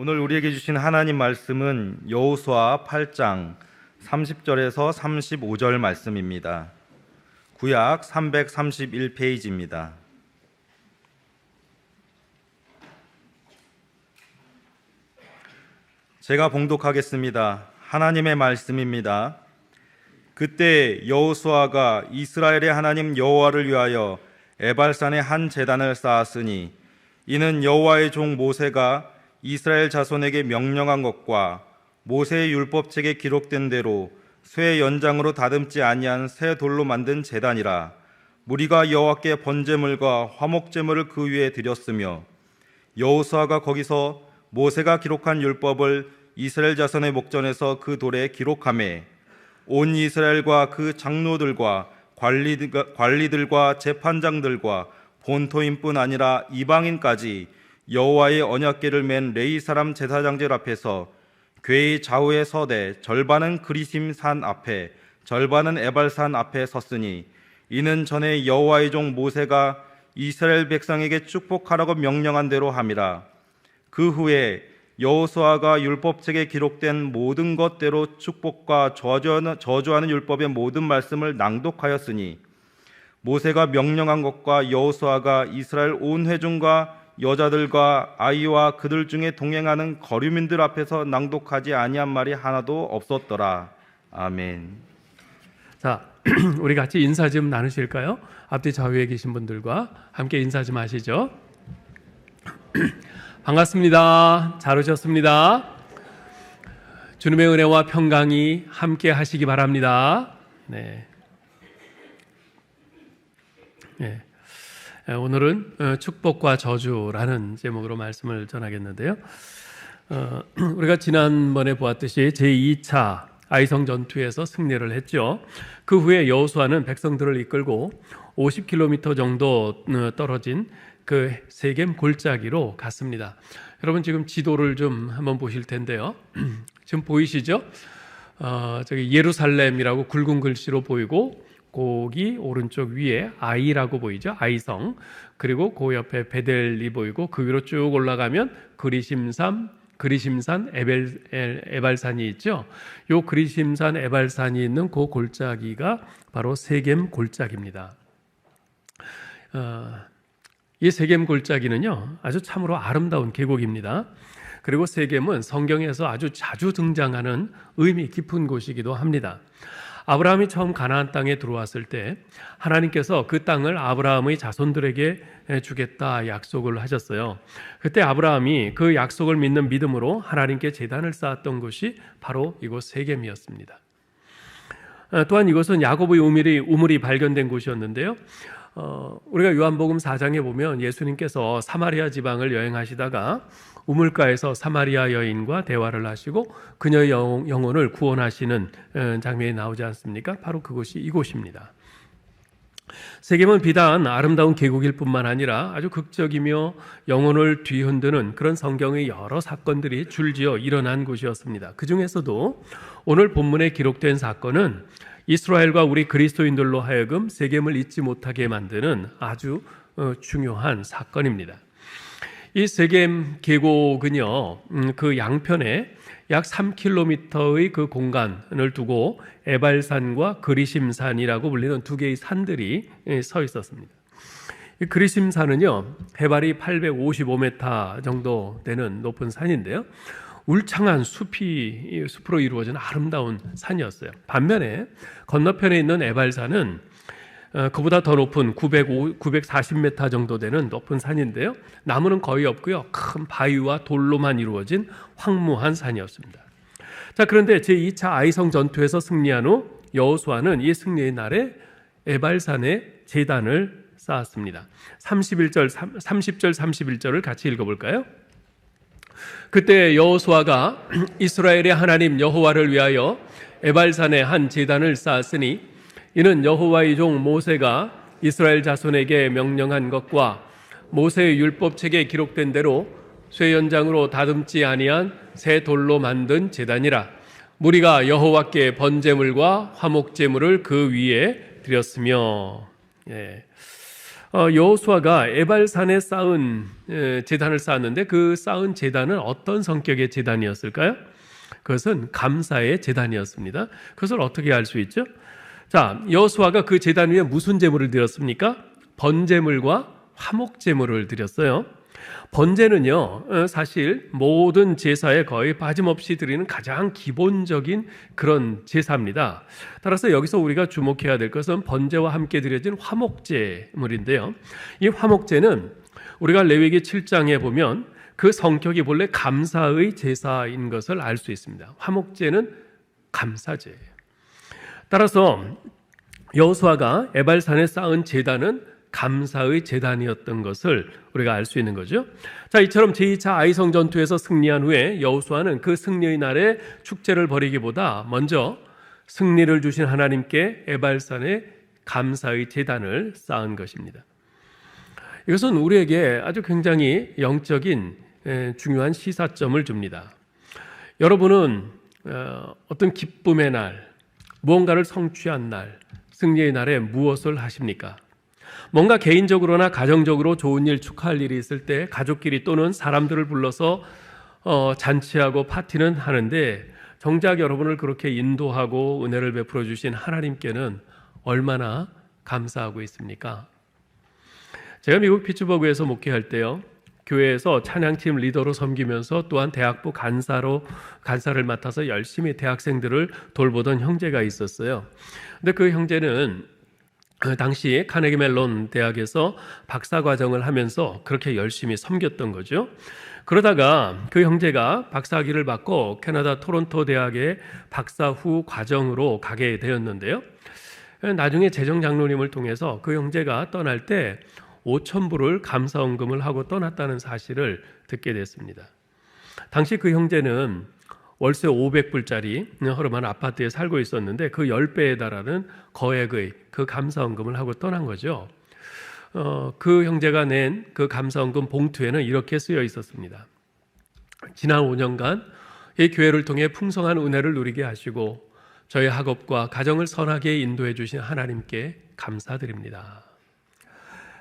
오늘 우리에게 주신 하나님 말씀은 여호수아 8장 30절에서 35절 말씀입니다. 구약 331페이지입니다. 제가 봉독하겠습니다. 하나님의 말씀입니다. 그때 여호수아가 이스라엘의 하나님 여호와를 위하여 에발산에 한 제단을 쌓았으니 이는 여호와의 종 모세가 이스라엘 자손에게 명령한 것과 모세의 율법책에 기록된 대로 쇠 연장으로 다듬지 아니한 새 돌로 만든 제단이라. 무리가 여호와께 번제물과 화목제물을 그 위에 드렸으며 여호수아가 거기서 모세가 기록한 율법을 이스라엘 자손의 목전에서 그 돌에 기록하매 온 이스라엘과 그 장로들과 관리들과 재판장들과 본토인뿐 아니라 이방인까지 여호와의 언약궤를 맨 레위 사람 제사장들 앞에서 궤의 좌우에 서되 절반은 그리심 산 앞에 절반은 에발산 앞에 섰으니 이는 전에 여호와의 종 모세가 이스라엘 백성에게 축복하라고 명령한 대로 함이라. 그 후에 여호수아가 율법책에 기록된 모든 것대로 축복과 저주하는 율법의 모든 말씀을 낭독하였으니 모세가 명령한 것과 여호수아가 이스라엘 온 회중과 여자들과 아이와 그들 중에 동행하는 거류민들 앞에서 낭독하지 아니한 말이 하나도 없었더라. 아멘. 자, 우리 같이 인사 좀 나누실까요? 앞뒤 좌우에 계신 분들과 함께 인사 좀 하시죠. 반갑습니다. 잘 오셨습니다. 주님의 은혜와 평강이 함께 하시기 바랍니다. 네. 네. 오늘은 축복과 저주라는 제목으로 말씀을 전하겠는데요. 우리가 지난번에 보았듯이 제2차 아이성 전투에서 승리를 했죠. 그 후에 여호수아는 백성들을 이끌고 50km 정도 떨어진 그 세겜 골짜기로 갔습니다. 여러분 지금 지도를 좀 한번 보실 텐데요. 지금 보이시죠? 저기 예루살렘이라고 굵은 글씨로 보이고 거기 오른쪽 위에 아이라고 보이죠? 아이성. 그리고 그 옆에 베델이 보이고 그 위로 쭉 올라가면 그리심산 에발산이 있죠. 요 그리심산 에발산이 있는 그 골짜기가 바로 세겜 골짜기입니다. 이 세겜 골짜기는요 아주 참으로 아름다운 계곡입니다. 그리고 세겜은 성경에서 아주 자주 등장하는 의미 깊은 곳이기도 합니다. 아브라함이 처음 가나안 땅에 들어왔을 때 하나님께서 그 땅을 아브라함의 자손들에게 주겠다 약속을 하셨어요. 그때 아브라함이 그 약속을 믿는 믿음으로 하나님께 제단을 쌓았던 곳이 바로 이곳 세겜이었습니다. 또한 이곳은 야곱의 우물이 발견된 곳이었는데요. 우리가 요한복음 4장에 보면 예수님께서 사마리아 지방을 여행하시다가 우물가에서 사마리아 여인과 대화를 하시고 그녀의 영혼을 구원하시는 장면이 나오지 않습니까? 바로 그곳이 이곳입니다. 세겜은 비단 아름다운 계곡일 뿐만 아니라 아주 극적이며 영혼을 뒤흔드는 그런 성경의 여러 사건들이 줄지어 일어난 곳이었습니다. 그 중에서도 오늘 본문에 기록된 사건은 이스라엘과 우리 그리스도인들로 하여금 세겜을 잊지 못하게 만드는 아주 중요한 사건입니다. 이 세겜 계곡은요, 그 양편에 약 3km의 그 공간을 두고 에발산과 그리심산이라고 불리는 두 개의 산들이 서 있었습니다. 이 그리심산은요, 해발이 855m 정도 되는 높은 산인데요. 울창한 숲으로 이루어진 아름다운 산이었어요. 반면에 건너편에 있는 에발산은 그보다 더 높은 940m 정도 되는 높은 산인데요. 나무는 거의 없고요. 큰 바위와 돌로만 이루어진 황무한 산이었습니다. 자, 그런데 제2차 아이성 전투에서 승리한 후 여호수아는 이 승리의 날에 에발산에 제단을 쌓았습니다. 30절 31절을 같이 읽어볼까요? 그때 여호수아가 이스라엘의 하나님 여호와를 위하여 에발산에 한 제단을 쌓았으니 이는 여호와의 종 모세가 이스라엘 자손에게 명령한 것과 모세의 율법책에 기록된 대로 쇠 연장으로 다듬지 아니한 새 돌로 만든 제단이라. 무리가 여호와께 번제물과 화목제물을 그 위에 드렸으며. 여호수아가 에발산에 쌓은 제단을 쌓았는데 그 쌓은 제단은 어떤 성격의 제단이었을까요? 그것은 감사의 제단이었습니다. 그것을 어떻게 알 수 있죠? 자, 여호수아가 그 제단 위에 무슨 제물을 드렸습니까? 번제물과 화목제물을 드렸어요. 번제는요, 사실 모든 제사에 거의 빠짐없이 드리는 가장 기본적인 그런 제사입니다. 따라서 여기서 우리가 주목해야 될 것은 번제와 함께 드려진 화목제물인데요. 이 화목제는 우리가 레위기 7장에 보면 그 성격이 본래 감사의 제사인 것을 알 수 있습니다. 화목제는 감사제예요. 따라서 여호수아가 에발산에 쌓은 제단은 감사의 제단이었던 것을 우리가 알 수 있는 거죠. 자, 이처럼 제2차 아이성 전투에서 승리한 후에 여호수아는 그 승리의 날에 축제를 벌이기보다 먼저 승리를 주신 하나님께 에발산에 감사의 제단을 쌓은 것입니다. 이것은 우리에게 아주 굉장히 영적인 중요한 시사점을 줍니다. 여러분은 어떤 기쁨의 날, 무언가를 성취한 날, 승리의 날에 무엇을 하십니까? 뭔가 개인적으로나 가정적으로 좋은 일, 축하할 일이 있을 때 가족끼리 또는 사람들을 불러서 잔치하고 파티는 하는데 정작 여러분을 그렇게 인도하고 은혜를 베풀어 주신 하나님께는 얼마나 감사하고 있습니까? 제가 미국 피츠버그에서 목회할 때요, 교회에서 찬양팀 리더로 섬기면서 또한 대학부 간사를 맡아서 열심히 대학생들을 돌보던 형제가 있었어요. 근데 그 형제는 그 당시 카네기 멜론 대학에서 박사 과정을 하면서 그렇게 열심히 섬겼던 거죠. 그러다가 그 형제가 박사학위를 받고 캐나다 토론토 대학의 박사 후 과정으로 가게 되었는데요. 나중에 재정 장로님을 통해서 그 형제가 떠날 때 5,000불을 감사원금을 하고 떠났다는 사실을 듣게 됐습니다. 당시 그 형제는 월세 500불짜리 허름한 아파트에 살고 있었는데 그 10배에 달하는 거액의 그 감사원금을 하고 떠난 거죠. 그 형제가 낸 그 감사원금 봉투에는 이렇게 쓰여 있었습니다. 지난 5년간 이 교회를 통해 풍성한 은혜를 누리게 하시고 저희 학업과 가정을 선하게 인도해 주신 하나님께 감사드립니다.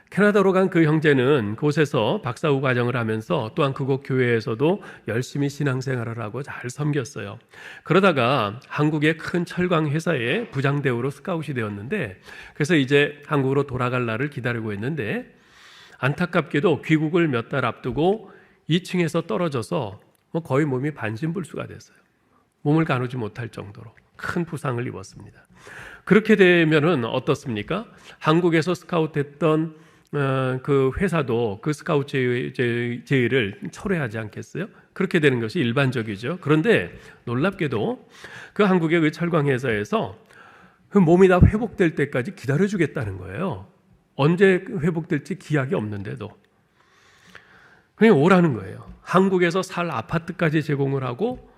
캐나다로 간 그 형제는 그곳에서 박사 후 과정을 하면서 또한 그곳 교회에서도 열심히 신앙생활을 하고 잘 섬겼어요. 그러다가 한국의 큰 철강 회사의 부장대우로 스카웃이 되었는데, 그래서 이제 한국으로 돌아갈 날을 기다리고 있는데 안타깝게도 귀국을 몇 달 앞두고 2층에서 떨어져서 거의 몸이 반신불수가 됐어요. 몸을 가누지 못할 정도로 큰 부상을 입었습니다. 그렇게 되면은 어떻습니까? 한국에서 스카웃했던 그 회사도 그 스카우트 제의를 철회하지 않겠어요? 그렇게 되는 것이 일반적이죠. 그런데 놀랍게도 그 한국의 그 철강회사에서 그 몸이 다 회복될 때까지 기다려주겠다는 거예요. 언제 회복될지 기약이 없는데도 그냥 오라는 거예요. 한국에서 살 아파트까지 제공을 하고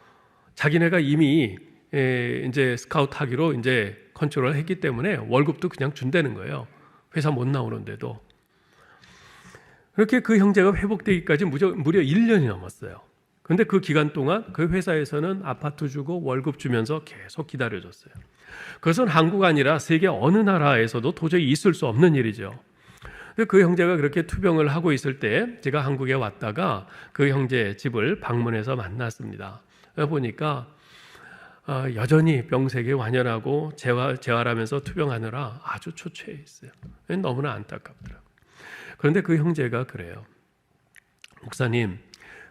자기네가 이미 이제 스카우트 하기로 이제 컨트롤을 했기 때문에 월급도 그냥 준다는 거예요. 회사 못 나오는데도. 그렇게 그 형제가 회복되기까지 무려 1년이 넘었어요. 그런데 그 기간 동안 그 회사에서는 아파트 주고 월급 주면서 계속 기다려줬어요. 그것은 한국 아니라 세계 어느 나라에서도 도저히 있을 수 없는 일이죠. 그 형제가 그렇게 투병을 하고 있을 때 제가 한국에 왔다가 그 형제 집을 방문해서 만났습니다. 보니까 여전히 병색이 완연하고 재활하면서 투병하느라 아주 초췌해 있어요. 너무나 안타깝더라고요. 그런데 그 형제가 그래요. 목사님,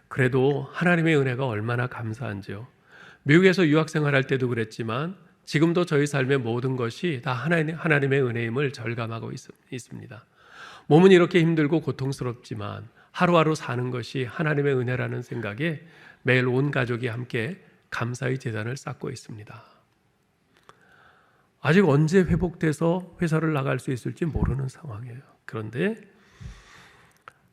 그래도 하나님의 은혜가 얼마나 감사한지요. 미국에서 유학생활할 때도 그랬지만 지금도 저희 삶의 모든 것이 다 하나님의 은혜임을 절감하고 있습니다. 몸은 이렇게 힘들고 고통스럽지만 하루하루 사는 것이 하나님의 은혜라는 생각에 매일 온 가족이 함께 감사의 제단을 쌓고 있습니다. 아직 언제 회복돼서 회사를 나갈 수 있을지 모르는 상황이에요. 그런데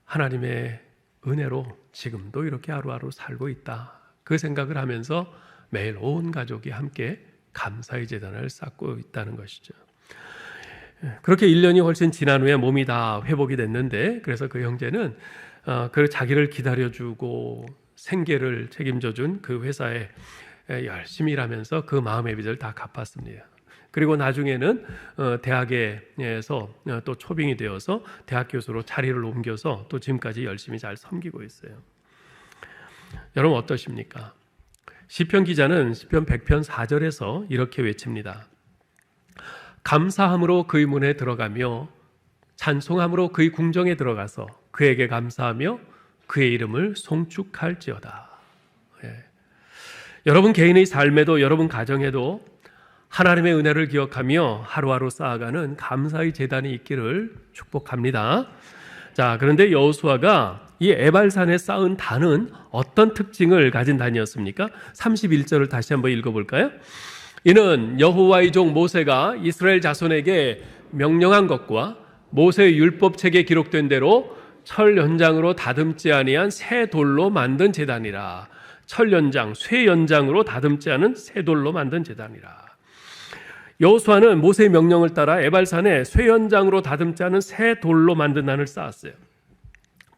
하나님의 은혜로 지금도 이렇게 하루하루 살고 있다. 그 생각을 하면서 매일 온 가족이 함께 감사의 제단을 쌓고 있다는 것이죠. 그렇게 1년이 훨씬 지난 후에 몸이 다 회복이 됐는데, 그래서 그 형제는 그 자기를 기다려주고 생계를 책임져준 그 회사에 열심히 일하면서 그 마음의 빚을 다 갚았습니다. 그리고 나중에는 대학에서 또 초빙이 되어서 대학 교수로 자리를 옮겨서 또 지금까지 열심히 잘 섬기고 있어요. 여러분 어떠십니까? 시편 기자는 시편 100편 4절에서 이렇게 외칩니다. 감사함으로 그의 문에 들어가며 찬송함으로 그의 궁정에 들어가서 그에게 감사하며 그의 이름을 송축할지어다. 예. 여러분 개인의 삶에도 여러분 가정에도 하나님의 은혜를 기억하며 하루하루 쌓아가는 감사의 제단이 있기를 축복합니다. 자, 그런데 여호수아가 이 에발산에 쌓은 단은 어떤 특징을 가진 단이었습니까? 31절을 다시 한번 읽어볼까요? 이는 여호와의 종 모세가 이스라엘 자손에게 명령한 것과 모세의 율법책에 기록된 대로 철 연장으로 다듬지 아니한 새 돌로 만든 제단이라. 철 연장, 쇠 연장으로 다듬지 않은 새 돌로 만든 제단이라. 여호수아는 모세의 명령을 따라 에발산에 쇠 연장으로 다듬지 않은 새 돌로 만든 단을 쌓았어요.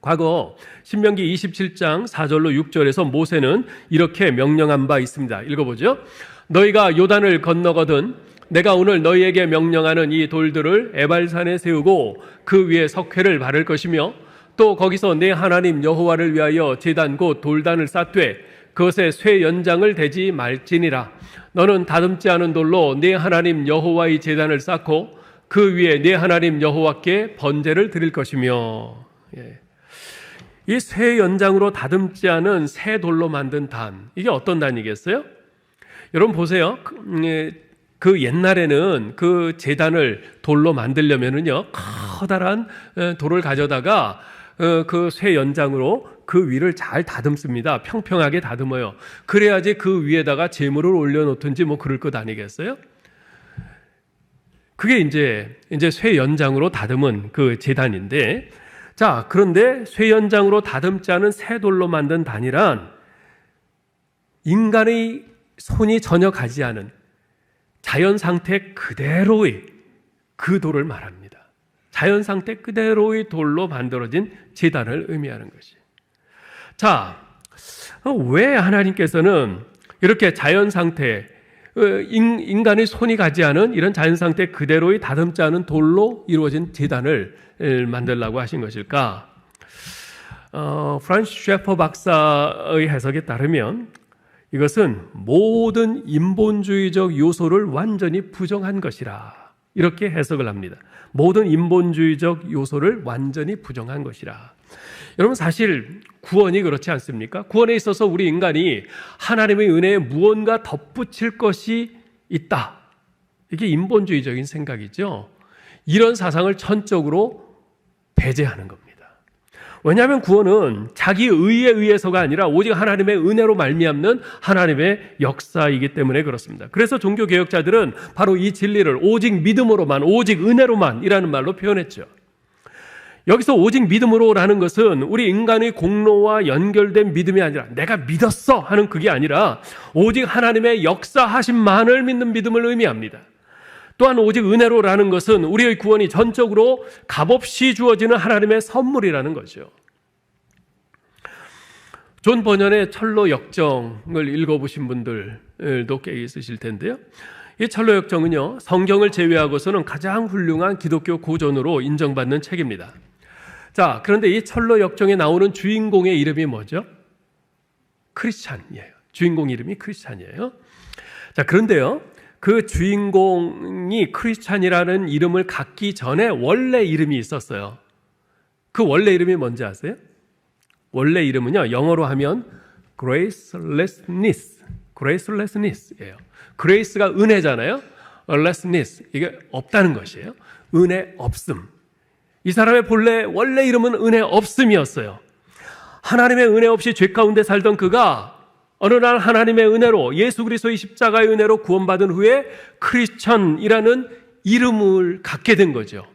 과거 신명기 27장 4절로 6절에서 모세는 이렇게 명령한 바 있습니다. 읽어보죠. 너희가 요단을 건너거든 내가 오늘 너희에게 명령하는 이 돌들을 에발산에 세우고 그 위에 석회를 바를 것이며 또 거기서 내 하나님 여호와를 위하여 제단 곧 돌단을 쌓되 그것에 쇠 연장을 대지 말지니라. 너는 다듬지 않은 돌로 내 하나님 여호와의 제단을 쌓고 그 위에 내 하나님 여호와께 번제를 드릴 것이며. 예. 이 쇠 연장으로 다듬지 않은 새 돌로 만든 단, 이게 어떤 단이겠어요? 여러분 보세요. 그 옛날에는 그 제단을 돌로 만들려면은요 커다란 돌을 가져다가 그 쇠 연장으로 그 위를 잘 다듬습니다. 평평하게 다듬어요. 그래야지 그 위에다가 제물을 올려놓든지 뭐 그럴 것 아니겠어요? 그게 이제 쇠 연장으로 다듬은 그 제단인데, 자, 그런데 쇠 연장으로 다듬지 않은 새 돌로 만든 단이란 인간의 손이 전혀 가지 않은 자연 상태 그대로의 그 돌을 말합니다. 자연 상태 그대로의 돌로 만들어진 제단을 의미하는 것이. 자, 왜 하나님께서는 이렇게 자연 상태, 인간의 손이 가지 않은 이런 자연 상태 그대로의 다듬지 않은 돌로 이루어진 제단을 만들라고 하신 것일까? 프란스 셰퍼 박사의 해석에 따르면 이것은 모든 인본주의적 요소를 완전히 부정한 것이라, 이렇게 해석을 합니다. 모든 인본주의적 요소를 완전히 부정한 것이라. 여러분 사실 구원이 그렇지 않습니까? 구원에 있어서 우리 인간이 하나님의 은혜에 무언가 덧붙일 것이 있다. 이게 인본주의적인 생각이죠. 이런 사상을 전적으로 배제하는 겁니다. 왜냐하면 구원은 자기 의에 의해서가 아니라 오직 하나님의 은혜로 말미암는 하나님의 역사이기 때문에 그렇습니다. 그래서 종교개혁자들은 바로 이 진리를 오직 믿음으로만, 오직 은혜로만 이라는 말로 표현했죠. 여기서 오직 믿음으로라는 것은 우리 인간의 공로와 연결된 믿음이 아니라 내가 믿었어 하는 그게 아니라 오직 하나님의 역사하심만을 믿는 믿음을 의미합니다. 또한 오직 은혜로라는 것은 우리의 구원이 전적으로 값없이 주어지는 하나님의 선물이라는 거죠. 존 버년의 철로 역정을 읽어보신 분들도 꽤 있으실 텐데요. 이 철로 역정은요, 성경을 제외하고서는 가장 훌륭한 기독교 고전으로 인정받는 책입니다. 자, 그런데 이 철로 역정에 나오는 주인공의 이름이 뭐죠? 크리스찬이에요. 주인공 이름이 크리스찬이에요. 자, 그런데요, 그 주인공이 크리스찬이라는 이름을 갖기 전에 원래 이름이 있었어요. 그 원래 이름이 뭔지 아세요? 원래 이름은요, 영어로 하면 gracelessness예요. grace가 은혜잖아요. lessness, 이게 없다는 것이에요. 은혜 없음. 이 사람의 원래 이름은 은혜 없음이었어요. 하나님의 은혜 없이 죄 가운데 살던 그가 어느 날 하나님의 은혜로, 예수 그리스도의 십자가의 은혜로 구원받은 후에 크리스천이라는 이름을 갖게 된 거죠.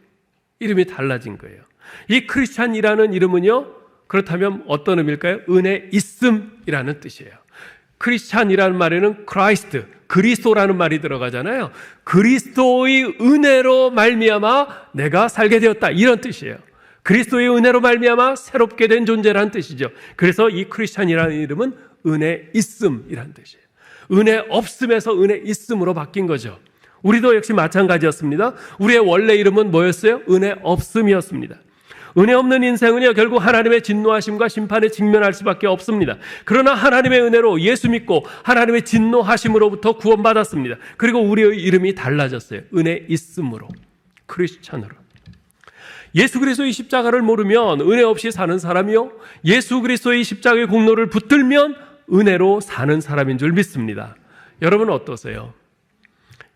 이름이 달라진 거예요. 이 크리스천이라는 이름은요, 그렇다면 어떤 의미일까요? 은혜 있음이라는 뜻이에요. 크리스천이라는 말에는 크라이스트, 그리스도라는 말이 들어가잖아요. 그리스도의 은혜로 말미암아 내가 살게 되었다, 이런 뜻이에요. 그리스도의 은혜로 말미암아 새롭게 된 존재라는 뜻이죠. 그래서 이 크리스천이라는 이름은 은혜 있음이라는 뜻이에요. 은혜 없음에서 은혜 있음으로 바뀐 거죠. 우리도 역시 마찬가지였습니다. 우리의 원래 이름은 뭐였어요? 은혜 없음이었습니다. 은혜 없는 인생은요, 결국 하나님의 진노하심과 심판에 직면할 수밖에 없습니다. 그러나 하나님의 은혜로 예수 믿고 하나님의 진노하심으로부터 구원받았습니다. 그리고 우리의 이름이 달라졌어요. 은혜 있음으로, 크리스찬으로. 예수 그리스도의 십자가를 모르면 은혜 없이 사는 사람이요, 예수 그리스도의 십자가의 공로를 붙들면 은혜로 사는 사람인 줄 믿습니다. 여러분은 어떠세요?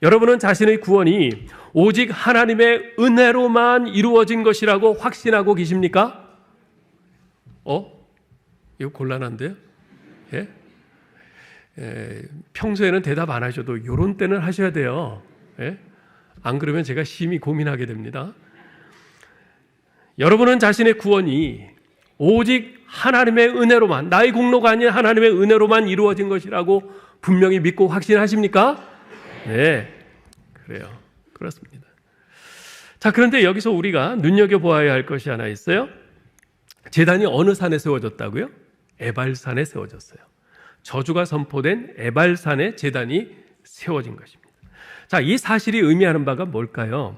여러분은 자신의 구원이 오직 하나님의 은혜로만 이루어진 것이라고 확신하고 계십니까? 이거 곤란한데요? 예? 평소에는 대답 안 하셔도 이런 때는 하셔야 돼요. 예? 안 그러면 제가 심히 고민하게 됩니다. 여러분은 자신의 구원이 오직 하나님의 은혜로만, 나의 공로가 아닌 하나님의 은혜로만 이루어진 것이라고 분명히 믿고 확신하십니까? 네, 그래요. 그렇습니다. 자, 그런데 여기서 우리가 눈여겨보아야 할 것이 하나 있어요. 제단이 어느 산에 세워졌다고요? 에발산에 세워졌어요. 저주가 선포된 에발산에 제단이 세워진 것입니다. 자, 이 사실이 의미하는 바가 뭘까요?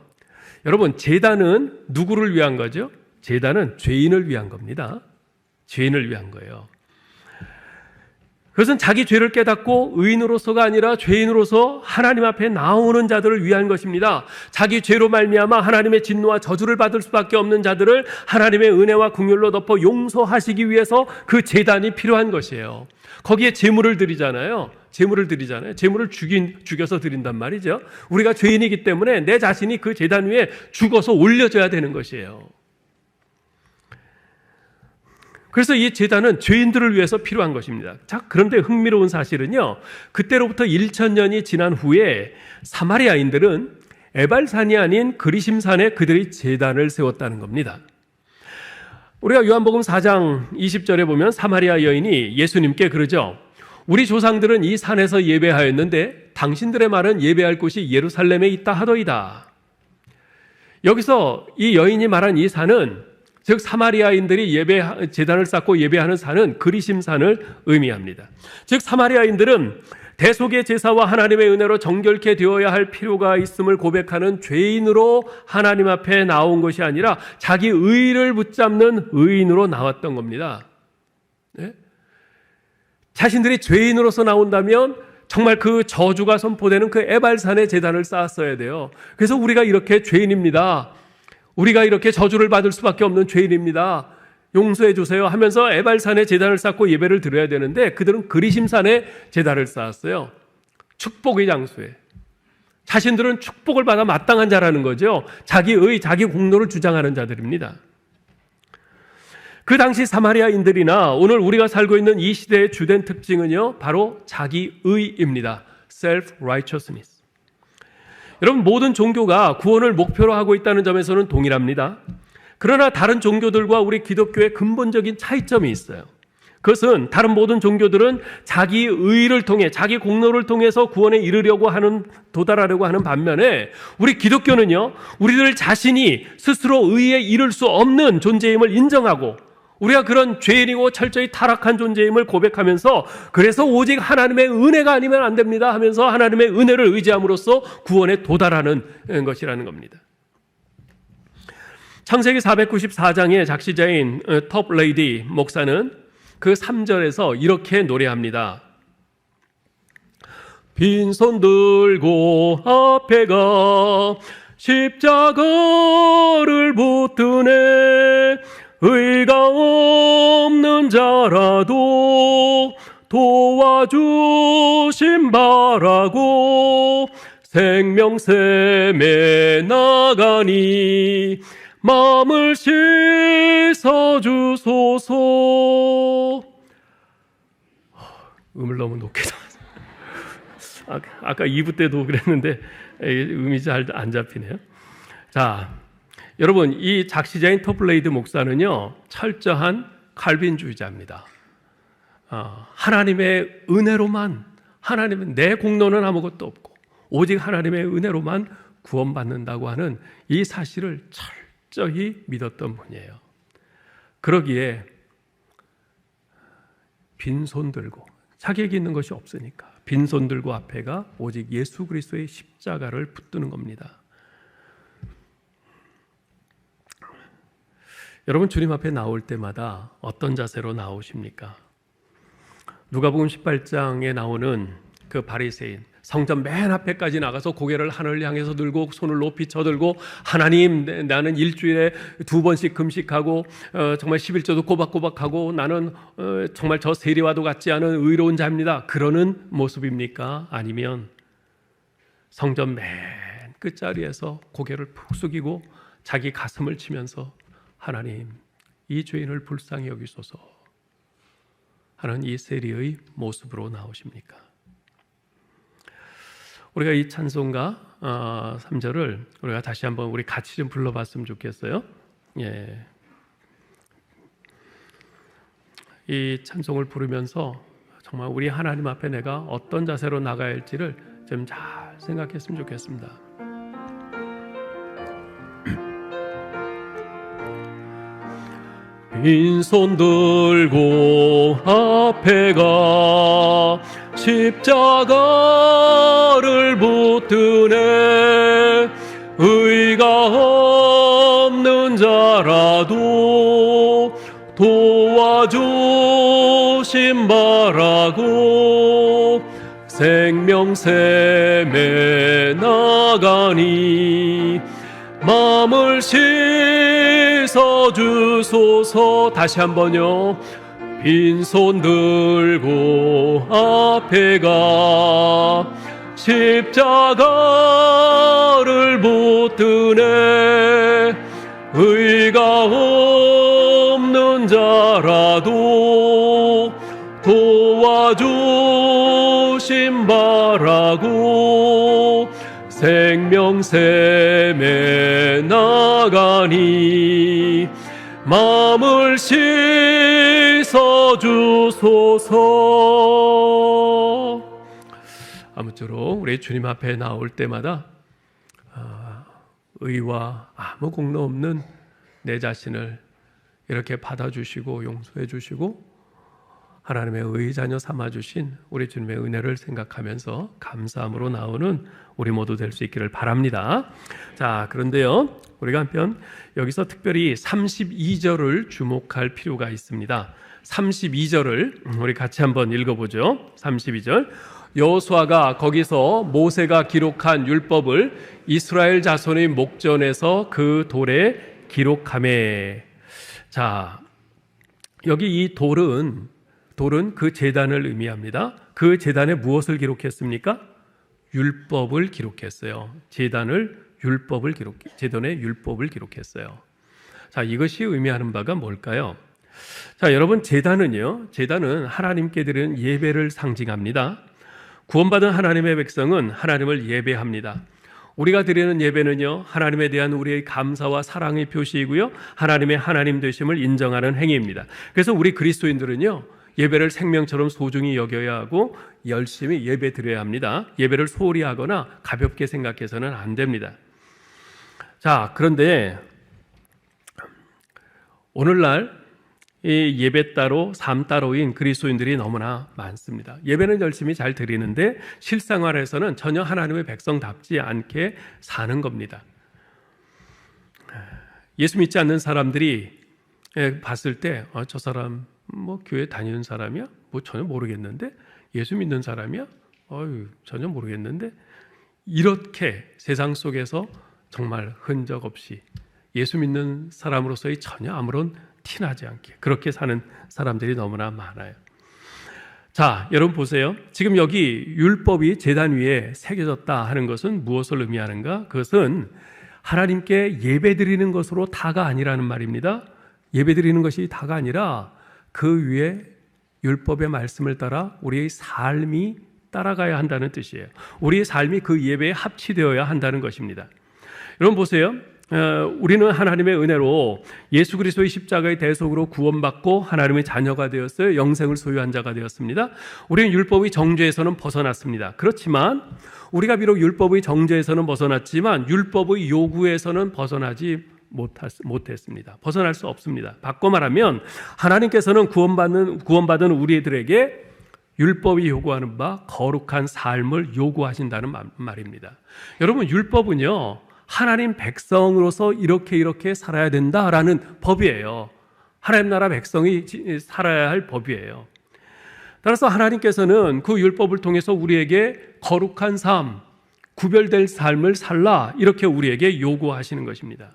여러분, 제단은 누구를 위한 거죠? 제단은 죄인을 위한 겁니다. 죄인을 위한 거예요. 그것은 자기 죄를 깨닫고 의인으로서가 아니라 죄인으로서 하나님 앞에 나오는 자들을 위한 것입니다. 자기 죄로 말미암아 하나님의 진노와 저주를 받을 수밖에 없는 자들을 하나님의 은혜와 긍휼로 덮어 용서하시기 위해서 그 제단이 필요한 것이에요. 거기에 제물을 드리잖아요. 제물을 죽여서 드린단 말이죠. 우리가 죄인이기 때문에 내 자신이 그 제단 위에 죽어서 올려져야 되는 것이에요. 그래서 이 제단은 죄인들을 위해서 필요한 것입니다. 자, 그런데 흥미로운 사실은요, 그때로부터 1000년이 지난 후에 사마리아인들은 에발산이 아닌 그리심산에 그들이 제단을 세웠다는 겁니다. 우리가 요한복음 4장 20절에 보면 사마리아 여인이 예수님께 그러죠. 우리 조상들은 이 산에서 예배하였는데 당신들의 말은 예배할 곳이 예루살렘에 있다 하더이다. 여기서 이 여인이 말한 이 산은, 즉 사마리아인들이 제단을 쌓고 예배하는 산은 그리심산을 의미합니다. 즉 사마리아인들은 대속의 제사와 하나님의 은혜로 정결케 되어야 할 필요가 있음을 고백하는 죄인으로 하나님 앞에 나온 것이 아니라 자기 의를 붙잡는 의인으로 나왔던 겁니다. 네? 자신들이 죄인으로서 나온다면 정말 그 저주가 선포되는 그 에발산에 제단을 쌓았어야 돼요. 그래서 우리가 이렇게 죄인입니다. 우리가 이렇게 저주를 받을 수밖에 없는 죄인입니다. 용서해 주세요 하면서 에발산에 제단을 쌓고 예배를 드려야 되는데 그들은 그리심산에 제단을 쌓았어요. 축복의 장소에. 자신들은 축복을 받아 마땅한 자라는 거죠. 자기 공로를 주장하는 자들입니다. 그 당시 사마리아인들이나 오늘 우리가 살고 있는 이 시대의 주된 특징은요, 바로 자기의입니다. self-righteousness. 여러분, 모든 종교가 구원을 목표로 하고 있다는 점에서는 동일합니다. 그러나 다른 종교들과 우리 기독교의 근본적인 차이점이 있어요. 그것은 다른 모든 종교들은 자기 의를 통해, 자기 공로를 통해서 구원에 도달하려고 하는 반면에 우리 기독교는요, 우리들 자신이 스스로 의에 이를 수 없는 존재임을 인정하고 우리가 그런 죄인이고 철저히 타락한 존재임을 고백하면서 그래서 오직 하나님의 은혜가 아니면 안 됩니다 하면서 하나님의 은혜를 의지함으로써 구원에 도달하는 것이라는 겁니다. 창세기 494장의 작시자인 톱 레이디 목사는 그 3절에서 이렇게 노래합니다. 빈손 들고 앞에 가 십자가를 붙드네 의가 없는 자라도 도와주심 바라고 생명샘에 나가니 마음을 씻어주소서. 음을 너무 높게 아까 2부 때도 그랬는데 음이 잘 안 잡히네요. 자, 여러분, 이 작시자인 톱블레이드 목사는요, 철저한 칼빈주의자입니다. 하나님의 은혜로만, 내 공로는 아무것도 없고 오직 하나님의 은혜로만 구원받는다고 하는 이 사실을 철저히 믿었던 분이에요. 그러기에 빈손 들고 자기에게 있는 것이 없으니까 빈손 들고 앞에 가 오직 예수 그리스도의 십자가를 붙드는 겁니다. 여러분, 주님 앞에 나올 때마다 어떤 자세로 나오십니까? 누가복음 18장에 나오는 그 바리새인, 성전 맨 앞에까지 나가서 고개를 하늘을 향해서 들고 손을 높이 쳐들고, 하나님, 나는 일주일에 2번씩 금식하고 정말 11조도 꼬박꼬박하고 나는 정말 저 세리와도 같지 않은 의로운 자입니다, 그러는 모습입니까? 아니면 성전 맨 끝자리에서 고개를 푹 숙이고 자기 가슴을 치면서 하나님, 이 죄인을 불쌍히 여기소서 하는 이 세리의 모습으로 나오십니까? 우리가 이 찬송가 3절을 우리가 다시 한번 우리 같이 좀 불러봤으면 좋겠어요. 예. 이 찬송을 부르면서 정말 우리 하나님 앞에 내가 어떤 자세로 나가야 할지를 좀 잘 생각했으면 좋겠습니다. 빈손 들고 앞에 가 십자가를 붙드네. 의가 없는 자라도 도와주심 바라고 생명샘에 나가니 마음을 씻어주소서. 다시 한번요. 빈손 들고 앞에 가 십자가를 붙드네. 의가 없는 자라도 도와주심 바라고 생명샘에 나가니 마음을 씻어주소서. 아무쪼록 우리 주님 앞에 나올 때마다 의와 아무 공로 없는 내 자신을 이렇게 받아주시고 용서해 주시고 하나님의 의 자녀 삼아주신 우리 주님의 은혜를 생각하면서 감사함으로 나오는 우리 모두 될 수 있기를 바랍니다. 자, 그런데요, 우리가 한편 여기서 특별히 32절을 주목할 필요가 있습니다. 32절을 우리 같이 한번 읽어보죠. 32절. 여호수아가 거기서 모세가 기록한 율법을 이스라엘 자손의 목전에서 그 돌에 기록하매. 자, 여기 이 돌은 그 제단을 의미합니다. 그 제단에 무엇을 기록했습니까? 율법을 기록했어요. 제단에 율법을 기록했어요. 자, 이것이 의미하는 바가 뭘까요? 자, 여러분, 제단은 하나님께 드리는 예배를 상징합니다. 구원받은 하나님의 백성은 하나님을 예배합니다. 우리가 드리는 예배는요, 하나님에 대한 우리의 감사와 사랑의 표시이고요, 하나님의 하나님 되심을 인정하는 행위입니다. 그래서 우리 그리스도인들은요, 예배를 생명처럼 소중히 여겨야 하고 열심히 예배 드려야 합니다. 예배를 소홀히 하거나 가볍게 생각해서는 안 됩니다. 자, 그런데 오늘날 이 예배 따로 삶 따로인 그리스도인들이 너무나 많습니다. 예배는 열심히 잘 드리는데 실생활에서는 전혀 하나님의 백성답지 않게 사는 겁니다. 예수 믿지 않는 사람들이 봤을 때 저 사람 교회 다니는 사람이야? 전혀 모르겠는데. 예수 믿는 사람이야? 전혀 모르겠는데. 이렇게 세상 속에서 정말 흔적 없이 예수 믿는 사람으로서의 전혀 아무런 티나지 않게 그렇게 사는 사람들이 너무나 많아요. 자, 여러분 보세요. 지금 여기 율법이 제단 위에 새겨졌다 하는 것은 무엇을 의미하는가? 그것은 하나님께 예배드리는 것으로 다가 아니라는 말입니다. 예배드리는 것이 다가 아니라 그 위에 율법의 말씀을 따라 우리의 삶이 따라가야 한다는 뜻이에요. 우리의 삶이 그 예배에 합치되어야 한다는 것입니다. 여러분 보세요. 우리는 하나님의 은혜로 예수 그리스도의 십자가의 대속으로 구원받고 하나님의 자녀가 되었어요. 영생을 소유한 자가 되었습니다. 우리는 율법의 정죄에서는 벗어났습니다. 그렇지만 우리가 비록 율법의 정죄에서는 벗어났지만 율법의 요구에서는 벗어나지 못했습니다. 벗어날 수 없습니다. 바꿔 말하면 하나님께서는 구원받은 우리들에게 율법이 요구하는 바 거룩한 삶을 요구하신다는 말입니다. 여러분, 율법은요, 하나님 백성으로서 이렇게 살아야 된다라는 법이에요. 하나님 나라 백성이 살아야 할 법이에요. 따라서 하나님께서는 그 율법을 통해서 우리에게 거룩한 삶, 구별될 삶을 살라, 이렇게 우리에게 요구하시는 것입니다.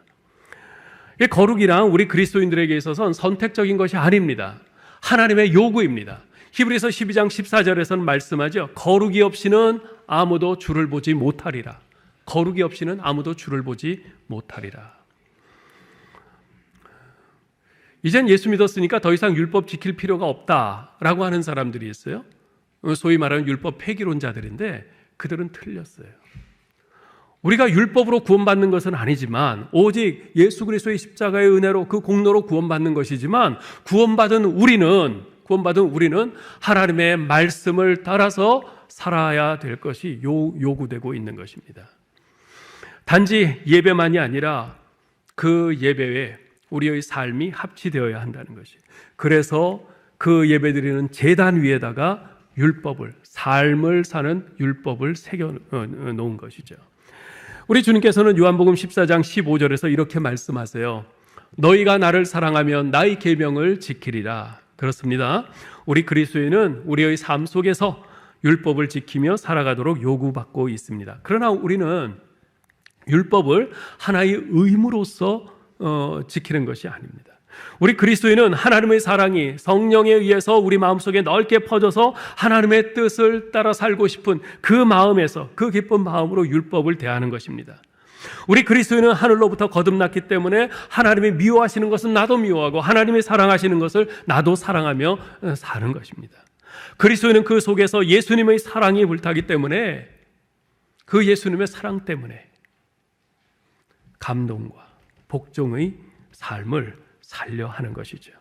이 거룩이란 우리 그리스도인들에게 있어서는 선택적인 것이 아닙니다. 하나님의 요구입니다. 히브리서 12장 14절에서는 말씀하죠. 거룩이 없이는 아무도 주를 보지 못하리라. 거룩이 없이는 아무도 주를 보지 못하리라. 이젠 예수 믿었으니까 더 이상 율법 지킬 필요가 없다라고 하는 사람들이 있어요. 소위 말하는 율법 폐기론자들인데 그들은 틀렸어요. 우리가 율법으로 구원받는 것은 아니지만 오직 예수 그리스도의 십자가의 은혜로 그 공로로 구원받는 것이지만 구원받은 우리는 하나님의 말씀을 따라서 살아야 될 것이 요구되고 있는 것입니다. 단지 예배만이 아니라 그 예배에 우리의 삶이 합치되어야 한다는 것이. 그래서 그 예배드리는 제단 위에다가 율법을, 삶을 사는 율법을 새겨 놓은 것이죠. 우리 주님께서는 요한복음 14장 15절에서 이렇게 말씀하세요. 너희가 나를 사랑하면 나의 계명을 지키리라. 그렇습니다. 우리 그리스도인은 우리의 삶 속에서 율법을 지키며 살아가도록 요구받고 있습니다. 그러나 우리는 율법을 하나의 의무로서 지키는 것이 아닙니다. 우리 그리스도인은 하나님의 사랑이 성령에 의해서 우리 마음속에 넓게 퍼져서 하나님의 뜻을 따라 살고 싶은 그 마음에서, 그 기쁜 마음으로 율법을 대하는 것입니다. 우리 그리스도인은 하늘로부터 거듭났기 때문에 하나님이 미워하시는 것은 나도 미워하고 하나님이 사랑하시는 것을 나도 사랑하며 사는 것입니다. 그리스도인은 그 속에서 예수님의 사랑이 불타기 때문에, 그 예수님의 사랑 때문에 감동과 복종의 삶을 살려 하는 것이죠.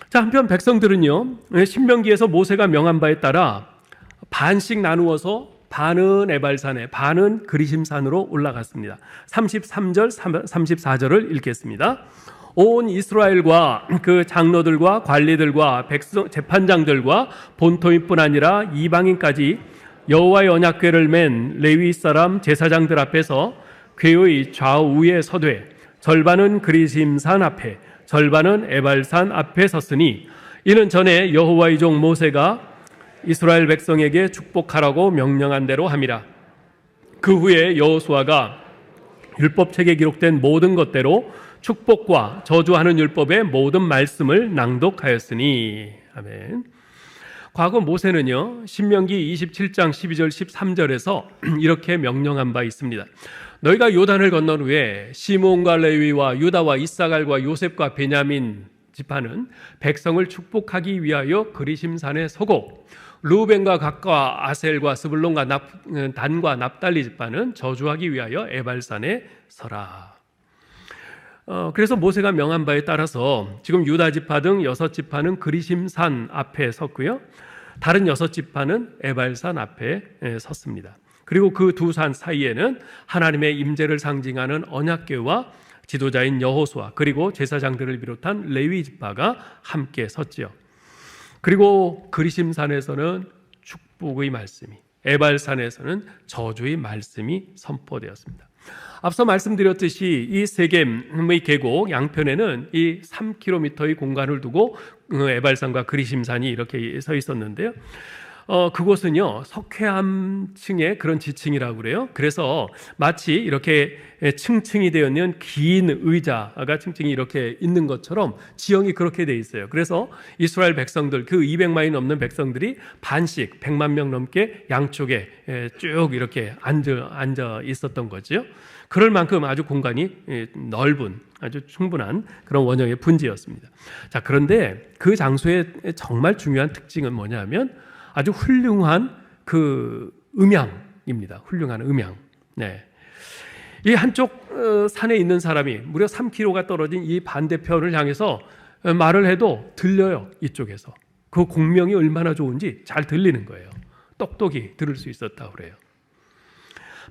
자, 한편 백성들은요, 신명기에서 모세가 명한 바에 따라 반씩 나누어서 반은 에발산에, 반은 그리심산으로 올라갔습니다. 33절, 34절을 읽겠습니다. 온 이스라엘과 그 장로들과 관리들과 백성 재판장들과 본토민뿐 아니라 이방인까지 여호와의 언약궤를 맨 레위 사람 제사장들 앞에서 궤의 좌우에 서되 절반은 그리심산 앞에 절반은 에발산 앞에 섰으니 이는 전에 여호와의 종 모세가 이스라엘 백성에게 축복하라고 명령한 대로 함이라. 그 후에 여호수아가 율법책에 기록된 모든 것대로 축복과 저주하는 율법의 모든 말씀을 낭독하였으니. 아멘. 과거 모세는요, 신명기 27장 12절 13절에서 이렇게 명령한 바 있습니다. 너희가 요단을 건넌 후에 시몬과 레위와 유다와 이사갈과 요셉과 베냐민 지파는 백성을 축복하기 위하여 그리심산에 서고 루벤과 갓과 아셀과 스불론과 단과 납달리 지파는 저주하기 위하여 에발산에 서라. 그래서 모세가 명한 바에 따라서 지금 유다 지파 등 6지파는 그리심산 앞에 섰고요, 다른 6지파는 에발산 앞에 섰습니다. 그리고 그 두 산 사이에는 하나님의 임재를 상징하는 언약궤와 지도자인 여호수아 그리고 제사장들을 비롯한 레위 지파가 함께 섰지요. 그리고 그리심산에서는 축복의 말씀이, 에발산에서는 저주의 말씀이 선포되었습니다. 앞서 말씀드렸듯이 이 세겜의 계곡 양편에는 이 3km의 공간을 두고 에발산과 그리심산이 이렇게 서 있었는데요. 그곳은요, 석회암층의 그런 지층이라고 그래요. 그래서 마치 이렇게 층층이 되어 있는 긴 의자가 층층이 이렇게 있는 것처럼 지형이 그렇게 되어 있어요. 그래서 이스라엘 백성들, 그 200만이 넘는 백성들이 반씩 100만 명 넘게 양쪽에 쭉 이렇게 앉아 있었던 거죠. 그럴 만큼 아주 공간이 넓은, 아주 충분한 그런 원형의 분지였습니다. 자, 그런데 그 장소의 정말 중요한 특징은 뭐냐면 아주 훌륭한 그 음향입니다. 훌륭한 음향. 네. 이 한쪽 산에 있는 사람이 무려 3km가 떨어진 이 반대편을 향해서 말을 해도 들려요. 이쪽에서. 그 공명이 얼마나 좋은지 잘 들리는 거예요. 똑똑히 들을 수 있었다고 그래요.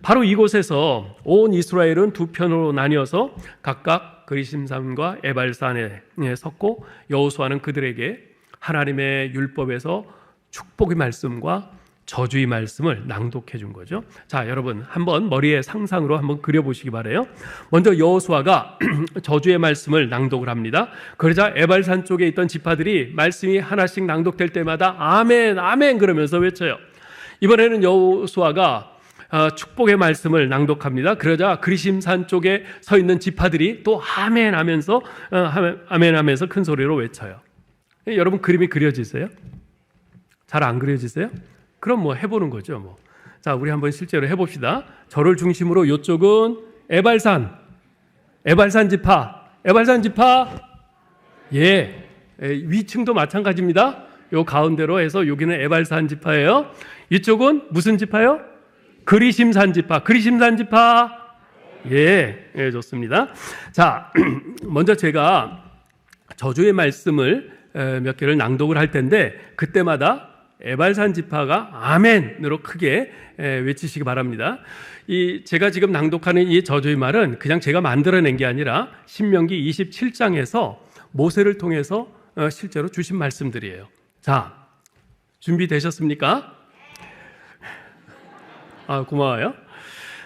바로 이곳에서 온 이스라엘은 두 편으로 나뉘어서 각각 그리심산과 에발산에 섰고 여호수아는 그들에게 하나님의 율법에서 축복의 말씀과 저주의 말씀을 낭독해 준 거죠. 자, 여러분 한번 머리에 상상으로 한번 그려보시기 바래요. 먼저 여호수아가 저주의 말씀을 낭독을 합니다. 그러자 에발산 쪽에 있던 지파들이 말씀이 하나씩 낭독될 때마다 아멘 아멘 그러면서 외쳐요. 이번에는 여호수아가 축복의 말씀을 낭독합니다. 그러자 그리심산 쪽에 서 있는 지파들이 또 아멘 하면서 아멘 하면서 큰 소리로 외쳐요. 여러분 그림이 그려지세요? 잘 안 그려지세요? 그럼 뭐 해보는 거죠. 뭐. 자, 우리 한번 실제로 해봅시다. 저를 중심으로 이쪽은 에발산 지파. 예, 위층도 마찬가지입니다. 요 가운데로 해서 여기는 에발산 지파예요. 이쪽은 무슨 지파요? 그리심산 지파. 예, 좋습니다. 자, 먼저 제가 저주의 말씀을 몇 개를 낭독을 할 텐데 그때마다 에발산 지파가 아멘으로 크게 외치시기 바랍니다. 제가 지금 낭독하는 이 저주의 말은 그냥 제가 만들어낸 게 아니라 신명기 27장에서 모세를 통해서 실제로 주신 말씀들이에요. 자, 준비되셨습니까? 고마워요.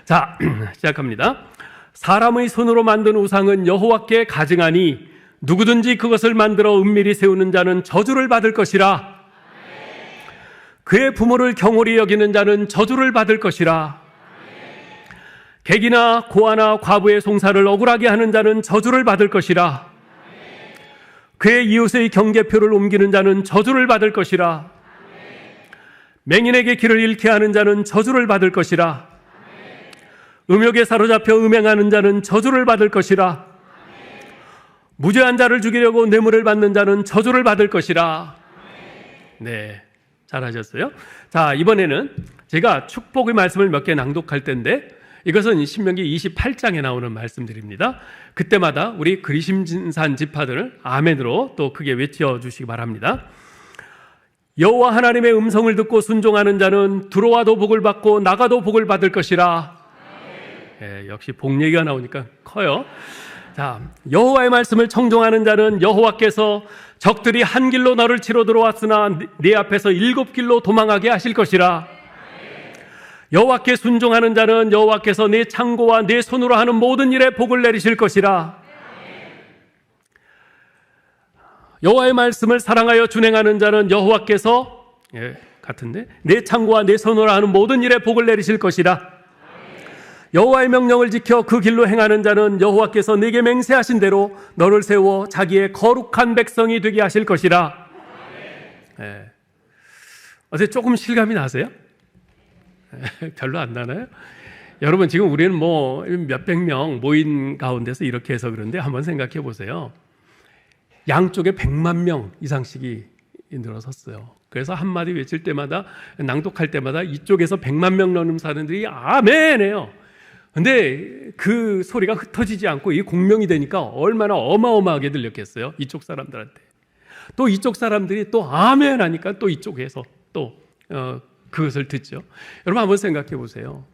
자, 시작합니다. 사람의 손으로 만든 우상은 여호와께 가증하니 누구든지 그것을 만들어 은밀히 세우는 자는 저주를 받을 것이라. 그의 부모를 경홀히 여기는 자는 저주를 받을 것이라. 객이나 고아나 과부의 송사를 억울하게 하는 자는 저주를 받을 것이라. 그의 이웃의 경계표를 옮기는 자는 저주를 받을 것이라. 맹인에게 길을 잃게 하는 자는 저주를 받을 것이라. 음욕에 사로잡혀 음행하는 자는 저주를 받을 것이라. 무죄한 자를 죽이려고 뇌물을 받는 자는 저주를 받을 것이라. 네, 잘하셨어요. 자, 이번에는 제가 축복의 말씀을 몇 개 낭독할 텐데 이것은 신명기 28장에 나오는 말씀들입니다. 그때마다 우리 그리심산 지파들을 아멘으로 또 크게 외쳐주시기 바랍니다. 여호와 하나님의 음성을 듣고 순종하는 자는 들어와도 복을 받고 나가도 복을 받을 것이라. 역시 복 얘기가 나오니까 커요. 자, 여호와의 말씀을 청종하는 자는 여호와께서 적들이 한 길로 너를 치러 들어왔으나 네 앞에서 7길로 도망하게 하실 것이라. 여호와께 순종하는 자는 여호와께서 네 창고와 네 손으로 하는 모든 일에 복을 내리실 것이라. 여호와의 말씀을 사랑하여 준행하는 자는 여호와께서 같은데 내 창고와 내 손으로 하는 모든 일에 복을 내리실 것이라. 여호와의 명령을 지켜 그 길로 행하는 자는 여호와께서 네게 맹세하신 대로 너를 세워 자기의 거룩한 백성이 되게 하실 것이라. 어제 조금 실감이 나세요? 별로 안 나나요? 여러분 지금 우리는 뭐 몇백 명 모인 가운데서 이렇게 해서 그런데 한번 생각해 보세요. 양쪽에 100만 명 이상씩이 늘어섰어요. 그래서 한마디 외칠 때마다 낭독할 때마다 이쪽에서 100만 명 넘는 사람들이 아멘 해요. 근데 그 소리가 흩어지지 않고 이 공명이 되니까 얼마나 어마어마하게 들렸겠어요. 이쪽 사람들한테. 또 이쪽 사람들이 또 아멘 하니까 또 이쪽에서 또 그것을 듣죠. 여러분 한번 생각해 보세요.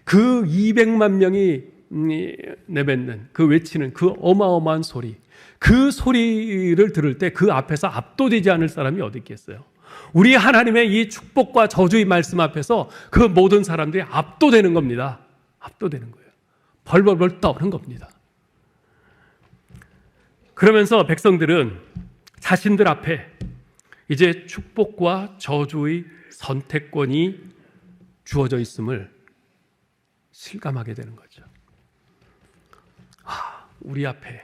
그 200만 명이 내뱉는 그 외치는 그 어마어마한 소리, 그 소리를 들을 때 그 앞에서 압도되지 않을 사람이 어디 있겠어요? 우리 하나님의 이 축복과 저주의 말씀 앞에서 그 모든 사람들이 압도되는 겁니다. 압도되는 거예요. 벌벌벌 떠오르는 겁니다. 그러면서 백성들은 자신들 앞에 이제 축복과 저주의 선택권이 주어져 있음을 실감하게 되는 거죠. 우리 앞에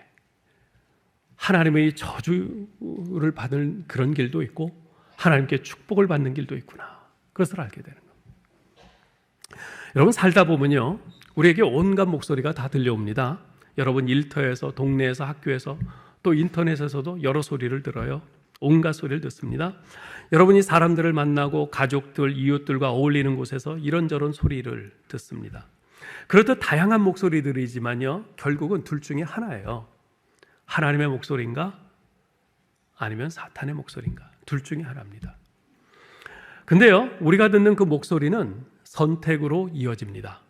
하나님의 저주를 받는 그런 길도 있고 하나님께 축복을 받는 길도 있구나. 그것을 알게 되는 겁니다. 여러분 살다 보면요, 우리에게 온갖 목소리가 다 들려옵니다. 여러분 일터에서, 동네에서, 학교에서, 또 인터넷에서도 여러 소리를 들어요. 온갖 소리를 듣습니다. 여러분이 사람들을 만나고 가족들, 이웃들과 어울리는 곳에서 이런저런 소리를 듣습니다. 그렇듯 다양한 목소리들이지만요, 결국은 둘 중에 하나예요. 하나님의 목소리인가? 아니면 사탄의 목소리인가? 둘 중에 하나입니다. 근데요, 우리가 듣는 그 목소리는 선택으로 이어집니다.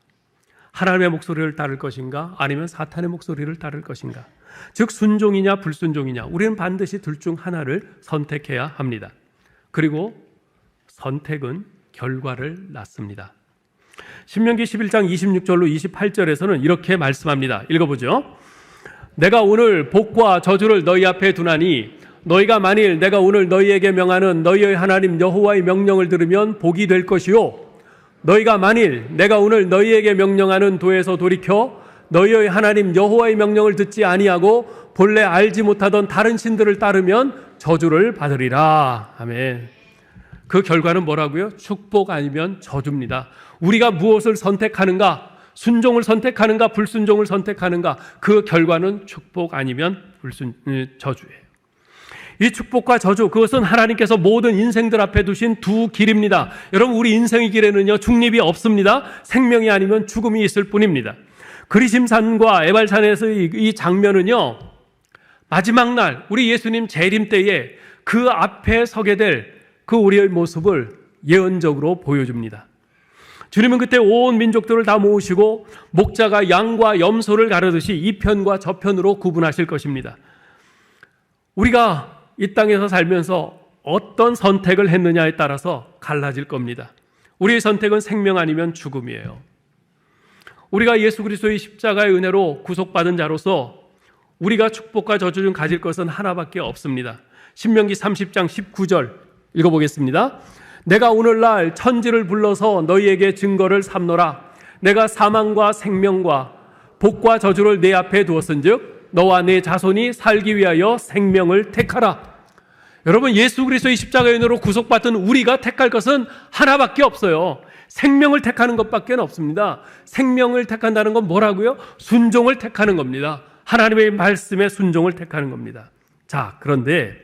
하나님의 목소리를 따를 것인가? 아니면 사탄의 목소리를 따를 것인가? 즉 순종이냐 불순종이냐, 우리는 반드시 둘 중 하나를 선택해야 합니다. 그리고 선택은 결과를 낳습니다. 신명기 11장 26절로 28절에서는 이렇게 말씀합니다. 읽어보죠. 내가 오늘 복과 저주를 너희 앞에 두나니 너희가 만일 내가 오늘 너희에게 명하는 너희의 하나님 여호와의 명령을 들으면 복이 될 것이요, 너희가 만일 내가 오늘 너희에게 명령하는 도에서 돌이켜 너희의 하나님 여호와의 명령을 듣지 아니하고 본래 알지 못하던 다른 신들을 따르면 저주를 받으리라. 아멘. 그 결과는 뭐라고요? 축복 아니면 저주입니다. 우리가 무엇을 선택하는가, 순종을 선택하는가 불순종을 선택하는가, 그 결과는 축복 아니면 저주예요. 이 축복과 저주, 그것은 하나님께서 모든 인생들 앞에 두신 두 길입니다. 여러분, 우리 인생의 길에는요 중립이 없습니다. 생명이 아니면 죽음이 있을 뿐입니다. 그리심산과 에발산에서의 이 장면은요, 마지막 날 우리 예수님 재림 때에 그 앞에 서게 될 그 우리의 모습을 예언적으로 보여줍니다. 주님은 그때 온 민족들을 다 모으시고 목자가 양과 염소를 가르듯이 이 편과 저 편으로 구분하실 것입니다. 우리가 이 땅에서 살면서 어떤 선택을 했느냐에 따라서 갈라질 겁니다. 우리의 선택은 생명 아니면 죽음이에요. 우리가 예수 그리스도의 십자가의 은혜로 구속받은 자로서 우리가 축복과 저주 중 가질 것은 하나밖에 없습니다. 신명기 30장 19절 읽어보겠습니다. 내가 오늘날 천지를 불러서 너희에게 증거를 삼노라. 내가 사망과 생명과 복과 저주를 내 앞에 두었은즉 너와 내 자손이 살기 위하여 생명을 택하라. 여러분, 예수 그리스도의 십자가의 은혜로 구속받은 우리가 택할 것은 하나밖에 없어요. 생명을 택하는 것밖에 없습니다. 생명을 택한다는 건 뭐라고요? 순종을 택하는 겁니다. 하나님의 말씀에 순종을 택하는 겁니다. 자, 그런데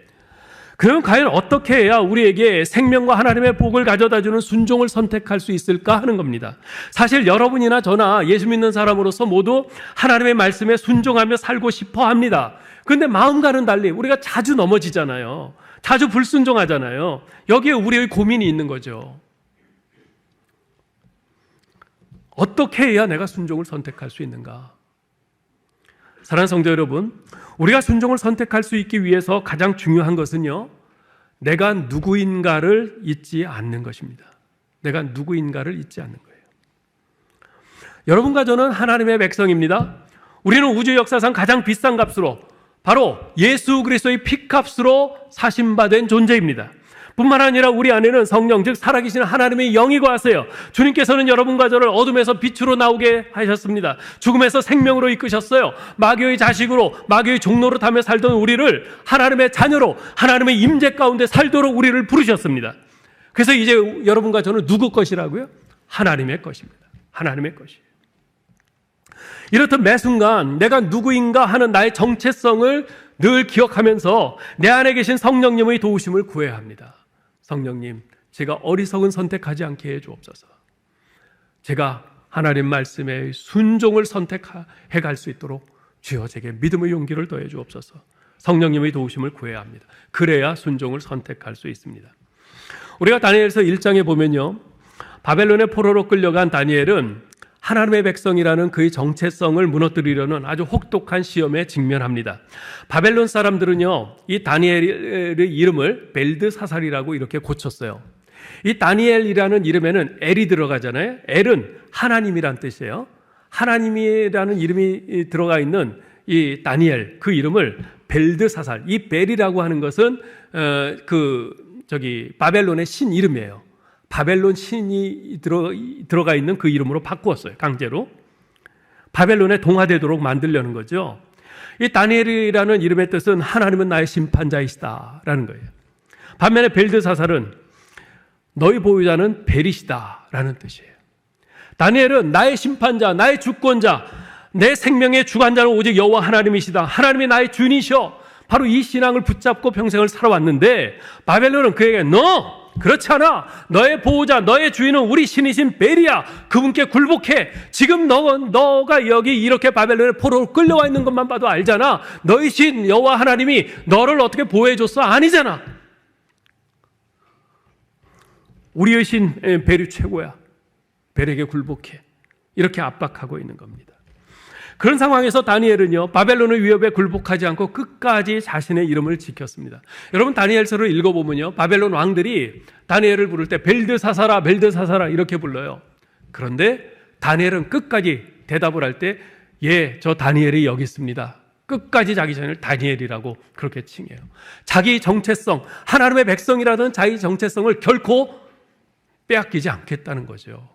그러면 과연 어떻게 해야 우리에게 생명과 하나님의 복을 가져다주는 순종을 선택할 수 있을까 하는 겁니다. 사실 여러분이나 저나 예수 믿는 사람으로서 모두 하나님의 말씀에 순종하며 살고 싶어 합니다. 그런데 마음과는 달리 우리가 자주 넘어지잖아요. 자주 불순종하잖아요. 여기에 우리의 고민이 있는 거죠. 어떻게 해야 내가 순종을 선택할 수 있는가? 사랑하는 성도 여러분, 우리가 순종을 선택할 수 있기 위해서 가장 중요한 것은요, 내가 누구인가를 잊지 않는 것입니다. 내가 누구인가를 잊지 않는 거예요. 여러분과 저는 하나님의 백성입니다. 우리는 우주 역사상 가장 비싼 값으로, 바로 예수 그리스도의 피값으로 사심받은 존재입니다. 뿐만 아니라 우리 안에는 성령, 즉 살아계신 하나님의 영이 거하세요. 주님께서는 여러분과 저를 어둠에서 빛으로 나오게 하셨습니다. 죽음에서 생명으로 이끄셨어요. 마귀의 자식으로, 마귀의 종로로 타며 살던 우리를 하나님의 자녀로, 하나님의 임재 가운데 살도록 우리를 부르셨습니다. 그래서 이제 여러분과 저는 누구 것이라고요? 하나님의 것입니다. 하나님의 것이에요. 이렇듯 매 순간 내가 누구인가 하는 나의 정체성을 늘 기억하면서 내 안에 계신 성령님의 도우심을 구해야 합니다. 성령님, 제가 어리석은 선택하지 않게 해주옵소서. 제가 하나님 말씀에 순종을 선택해 갈 수 있도록 주여 제게 믿음의 용기를 더해 주옵소서. 성령님의 도우심을 구해야 합니다. 그래야 순종을 선택할 수 있습니다. 우리가 다니엘서 1장에 보면요, 바벨론의 포로로 끌려간 다니엘은 하나님의 백성이라는 그의 정체성을 무너뜨리려는 아주 혹독한 시험에 직면합니다. 바벨론 사람들은요, 이 다니엘의 이름을 벨드사살이라고 이렇게 고쳤어요. 이 다니엘이라는 이름에는 엘이 들어가잖아요. 엘은 하나님이란 뜻이에요. 하나님이라는 이름이 들어가 있는 이 다니엘, 그 이름을 벨드사살, 이 벨이라고 하는 것은 바벨론의 신 이름이에요. 바벨론 신이 들어가 있는 그 이름으로 바꾸었어요. 강제로. 바벨론에 동화되도록 만들려는 거죠. 이 다니엘이라는 이름의 뜻은 하나님은 나의 심판자이시다라는 거예요. 반면에 벨드사살은 너희 보유자는 벨이시다라는 뜻이에요. 다니엘은 나의 심판자, 나의 주권자, 내 생명의 주관자는 오직 여호와 하나님이시다. 하나님이 나의 주인이셔. 바로 이 신앙을 붙잡고 평생을 살아왔는데, 바벨론은 그에게 너 그렇지 않아. 너의 보호자, 너의 주인은 우리 신이신 벨이야. 그분께 굴복해. 지금 너가 여기 이렇게 바벨론의 포로로 끌려와 있는 것만 봐도 알잖아. 너희 신 여호와 하나님이 너를 어떻게 보호해줬어? 아니잖아. 우리의 신 벨이 최고야. 벨에게 굴복해. 이렇게 압박하고 있는 겁니다. 그런 상황에서 다니엘은요, 바벨론의 위협에 굴복하지 않고 끝까지 자신의 이름을 지켰습니다. 여러분, 다니엘서를 읽어보면요, 바벨론 왕들이 다니엘을 부를 때 벨드사사라, 벨드사사라 이렇게 불러요. 그런데 다니엘은 끝까지 대답을 할 때, 예, 저 다니엘이 여기 있습니다. 끝까지 자기 자신을 다니엘이라고 그렇게 칭해요. 자기 정체성, 하나님의 백성이라는 자기 정체성을 결코 빼앗기지 않겠다는 거죠.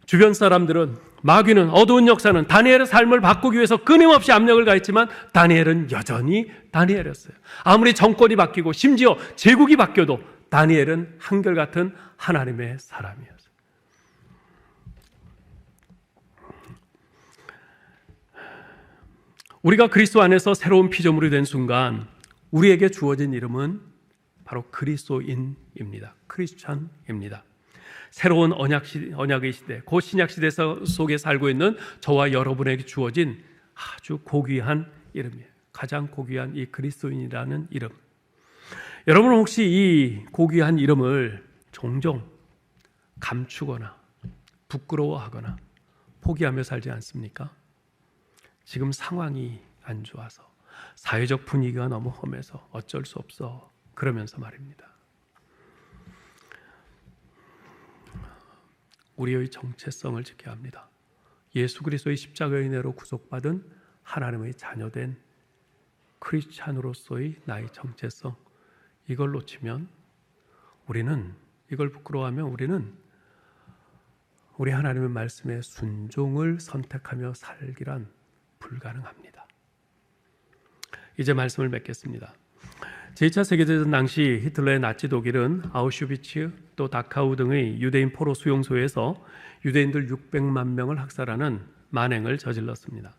주변 사람들은, 마귀는, 어두운 역사는 다니엘의 삶을 바꾸기 위해서 끊임없이 압력을 가했지만 다니엘은 여전히 다니엘이었어요. 아무리 정권이 바뀌고 심지어 제국이 바뀌어도 다니엘은 한결같은 하나님의 사람이었어요. 우리가 그리스도 안에서 새로운 피조물이 된 순간 우리에게 주어진 이름은 바로 그리스도인입니다. 크리스찬입니다. 새로운 언약의 시대, 곧 신약 시대 속에 살고 있는 저와 여러분에게 주어진 아주 고귀한 이름이에요. 가장 고귀한 이 그리스도인이라는 이름. 여러분은 혹시 이 고귀한 이름을 종종 감추거나 부끄러워하거나 포기하며 살지 않습니까? 지금 상황이 안 좋아서, 사회적 분위기가 너무 험해서 어쩔 수 없어 그러면서 말입니다. 우리의 정체성을 지켜야 합니다. 예수 그리스도의 십자가의 은혜로 구속받은 하나님의 자녀된 크리스찬으로서의 나의 정체성, 이걸 놓치면 우리는, 이걸 부끄러워하면 우리는 우리 하나님의 말씀에 순종을 선택하며 살기란 불가능합니다. 이제 말씀을 맺겠습니다. 제2차 세계대전 당시 히틀러의 나치 독일은 아우슈비츠 또 다카우 등의 유대인 포로 수용소에서 유대인들 600만 명을 학살하는 만행을 저질렀습니다.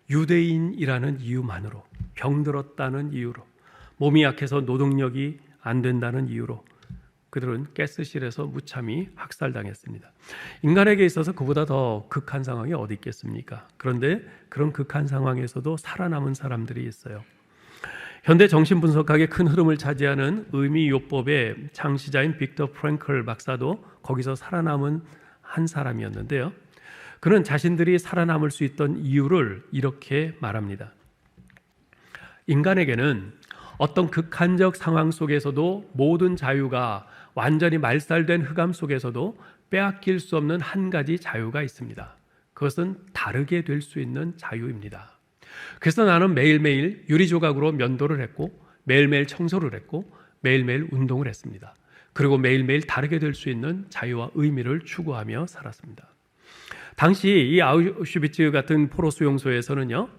유대인이라는 이유만으로, 병들었다는 이유로, 몸이 약해서 노동력이 안 된다는 이유로 그들은 가스실에서 무참히 학살당했습니다. 인간에게 있어서 그보다 더 극한 상황이 어디 있겠습니까? 그런데 그런 극한 상황에서도 살아남은 사람들이 있어요. 현대 정신분석학의 큰 흐름을 차지하는 의미요법의 창시자인 빅터 프랭클 박사도 거기서 살아남은 한 사람이었는데요. 그는 자신들이 살아남을 수 있던 이유를 이렇게 말합니다. 인간에게는 어떤 극한적 상황 속에서도 모든 자유가 완전히 말살된 흑암 속에서도 빼앗길 수 없는 한 가지 자유가 있습니다. 그것은 다르게 될 수 있는 자유입니다. 그래서 나는 매일매일 유리조각으로 면도를 했고 매일매일 청소를 했고 매일매일 운동을 했습니다. 그리고 매일매일 다르게 될 수 있는 자유와 의미를 추구하며 살았습니다. 당시 이 아우슈비츠 같은 포로 수용소에서는요,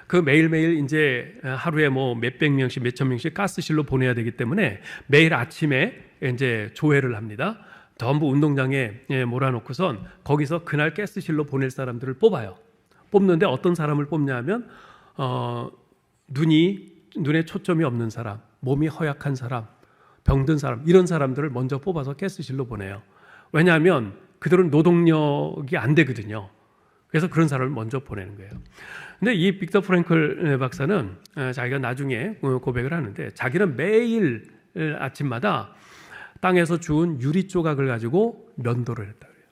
그 매일매일 이제 하루에 뭐 몇백 명씩 몇천 명씩 가스실로 보내야 되기 때문에 매일 아침에 이제 조회를 합니다. 전부 운동장에 몰아놓고선 거기서 그날 가스실로 보낼 사람들을 뽑아요. 뽑는데 어떤 사람을 뽑냐면 눈에 초점이 없는 사람, 몸이 허약한 사람, 병든 사람, 이런 사람들을 먼저 뽑아서 가스실로 보내요. 왜냐하면 그들은 노동력이 안 되거든요. 그래서 그런 사람을 먼저 보내는 거예요. 근데 이 빅터 프랭클 박사는 자기가 나중에 고백을 하는데 자기는 매일 아침마다 땅에서 주운 유리 조각을 가지고 면도를 했다 그래요.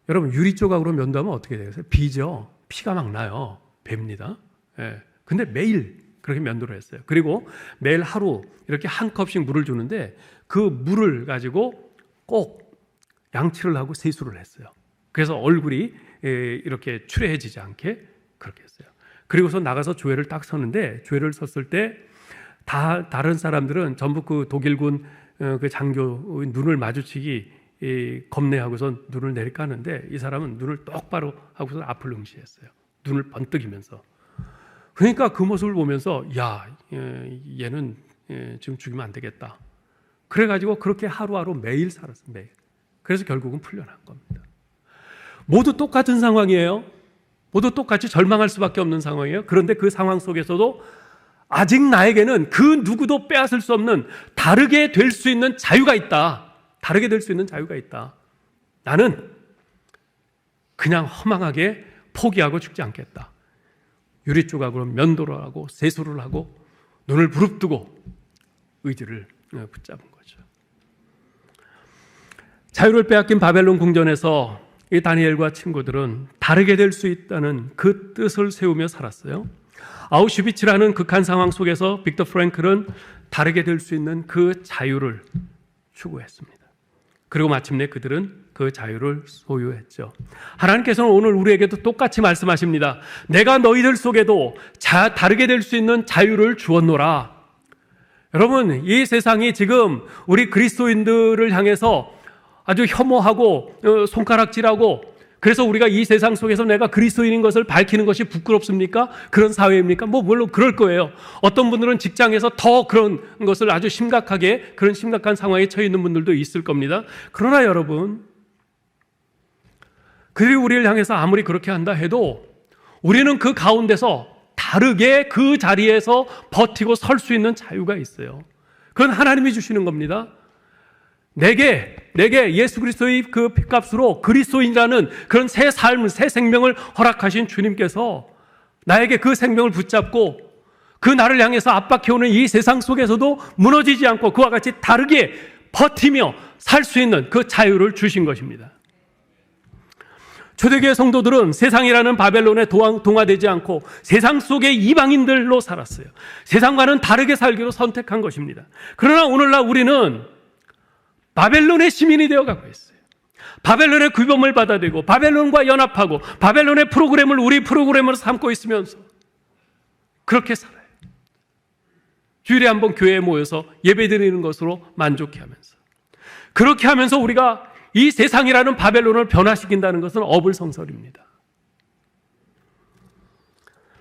여러분, 유리 조각으로 면도하면 어떻게 되겠어요? 비죠. 피가 막 나요. 뱀니다. 예. 근데 매일 그렇게 면도를 했어요. 그리고 매일 하루 이렇게 한 컵씩 물을 주는데 그 물을 가지고 꼭 양치를 하고 세수를 했어요. 그래서 얼굴이 이렇게 추레해지지 않게 그렇게 했어요. 그리고서 나가서 조회를 딱 서는데, 조회를 섰을 때 다른 사람들은 전부 그 독일군 그 장교 눈을 마주치기 겁내하고선 눈을 내리까는데 이 사람은 눈을 똑바로 하고서 앞을 응시했어요. 눈을 번뜩이면서. 그러니까 그 모습을 보면서 야, 얘는 지금 죽이면 안 되겠다. 그래가지고 그렇게 하루하루 매일 살았어요. 매일. 그래서 결국은 풀려난 겁니다. 모두 똑같은 상황이에요. 모두 똑같이 절망할 수밖에 없는 상황이에요. 그런데 그 상황 속에서도 아직 나에게는 그 누구도 빼앗을 수 없는 다르게 될 수 있는 자유가 있다. 다르게 될 수 있는 자유가 있다. 나는 그냥 허망하게 포기하고 죽지 않겠다. 유리 조각으로 면도를 하고 세수를 하고 눈을 부릅뜨고 의지를 붙잡은 거죠. 자유를 빼앗긴 바벨론 궁전에서 이 다니엘과 친구들은 다르게 될 수 있다는 그 뜻을 세우며 살았어요. 아우슈비츠라는 극한 상황 속에서 빅터 프랭클은 다르게 될 수 있는 그 자유를 추구했습니다. 그리고 마침내 그들은 그 자유를 소유했죠. 하나님께서는 오늘 우리에게도 똑같이 말씀하십니다. 내가 너희들 속에도 다르게 될 수 있는 자유를 주었노라. 여러분, 이 세상이 지금 우리 그리스도인들을 향해서 아주 혐오하고 손가락질하고, 그래서 우리가 이 세상 속에서 내가 그리스도인인 것을 밝히는 것이 부끄럽습니까? 그런 사회입니까? 물론 그럴 거예요. 어떤 분들은 직장에서 더 그런 것을 아주 심각하게, 그런 심각한 상황에 처해 있는 분들도 있을 겁니다. 그러나 여러분, 그들이 우리를 향해서 아무리 그렇게 한다 해도 우리는 그 가운데서 다르게 그 자리에서 버티고 설 수 있는 자유가 있어요. 그건 하나님이 주시는 겁니다. 내게 예수 그리스도의 그 핏값으로 그리스도인이라는 그런 새 삶, 새 생명을 허락하신 주님께서 나에게 그 생명을 붙잡고 그 나를 향해서 압박해오는 이 세상 속에서도 무너지지 않고 그와 같이 다르게 버티며 살 수 있는 그 자유를 주신 것입니다. 초대교회 성도들은 세상이라는 바벨론에 동화되지 않고 세상 속의 이방인들로 살았어요. 세상과는 다르게 살기로 선택한 것입니다. 그러나 오늘날 우리는 바벨론의 시민이 되어가고 있어요. 바벨론의 규범을 받아들이고 바벨론과 연합하고 바벨론의 프로그램을 우리 프로그램으로 삼고 있으면서 그렇게 살아요. 주일에 한번 교회에 모여서 예배드리는 것으로 만족해하면서, 그렇게 하면서 우리가 이 세상이라는 바벨론을 변화시킨다는 것은 어불성설입니다.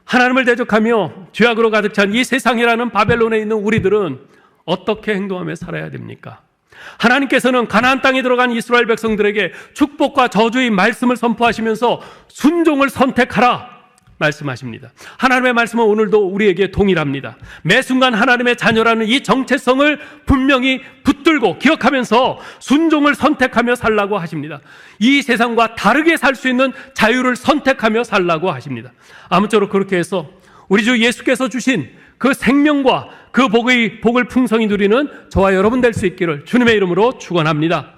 하나님을 대적하며 죄악으로 가득 찬 이 세상이라는 바벨론에 있는 우리들은 어떻게 행동하며 살아야 됩니까? 하나님께서는 가나안 땅에 들어간 이스라엘 백성들에게 축복과 저주의 말씀을 선포하시면서 순종을 선택하라 말씀하십니다. 하나님의 말씀은 오늘도 우리에게 동일합니다. 매 순간 하나님의 자녀라는 이 정체성을 분명히 붙들고 기억하면서 순종을 선택하며 살라고 하십니다. 이 세상과 다르게 살 수 있는 자유를 선택하며 살라고 하십니다. 아무쪼록 그렇게 해서 우리 주 예수께서 주신 그 생명과 그 복을 풍성히 누리는 저와 여러분 될 수 있기를 주님의 이름으로 축원합니다.